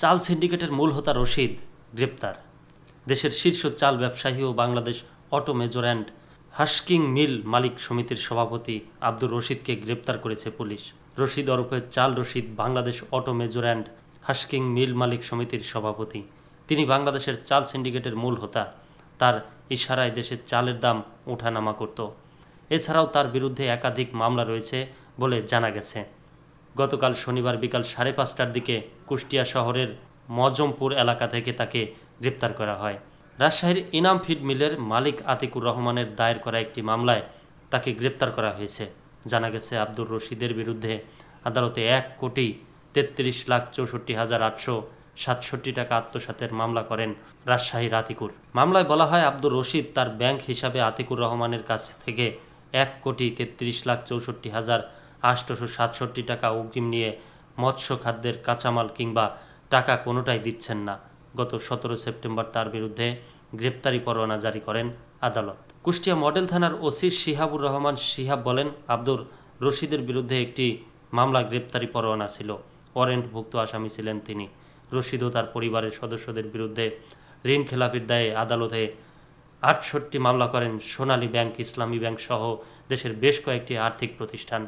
চাল সিন্ডিকেটের মূল হোতা রশিদ গ্রেপ্তার। দেশের শীর্ষ চাল ব্যবসায়ী ও Bangladesh auto major and husking mill মালিক সমিতির সভাপতি আব্দুর রশিদকে গ্রেপ্তার করেছে পুলিশ। রশিদ ওরফে চাল Rashid Bangladesh auto major and husking mill মালিক সমিতির সভাপতি। তিনি বাংলাদেশের চাল সিন্ডিকেটের মূল হোতা। তার ইশারায় দেশের চালের দাম ওঠানামা করত। এছাড়াও তার বিরুদ্ধে একাধিক মামলা রয়েছে বলে জানা গেছে। গতকাল শনিবার বিকাল 5:30টার দিকে কুষ্টিয়া শহরের মজমপুর এলাকা থেকে তাকে গ্রেপ্তার করা হয়। রাজশাহীর ইনাম ফিড মিলের মালিক আতিকুর রহমানের দায়ের করা একটি মামলায় তাকে গ্রেপ্তার করা হয়েছে। জানা গেছে আব্দুর রশিদের বিরুদ্ধে আদালতে 1,33,64,867 টাকা আত্মসাতের মামলা করেন রাজশাহীর আতিকুর। মামলায় বলা হয়, আব্দুর রশিদ তার ব্যাংক হিসাবে আতিকুর রহমানের কাছ থেকে 1,33,64,867 টাকা অগ্রিম নিয়ে মৎস্য খাদ্যের কাঁচামাল কিংবা টাকা কোনোটাই দিচ্ছেন না। গত 17 সেপ্টেম্বর তার বিরুদ্ধে গ্রেপ্তারি পরোয়ানা জারি করেন আদালত। কুষ্টিয়া মডেল থানার ওসি শিহাবুর রহমান শিহাব বলেন, আব্দুর রশিদের বিরুদ্ধে একটি মামলা গ্রেপ্তারি পরোয়ানা ছিল। ওয়ারেন্টভুক্ত আসামি ছিলেন তিনি। রশিদ ও তার পরিবারের সদস্যদের বিরুদ্ধে ঋণ খেলাপির দায়ে আদালতে 68 মামলা করেন সোনালী ব্যাংক, ইসলামী ব্যাংক সহ দেশের বেশ কয়েকটি আর্থিক প্রতিষ্ঠান।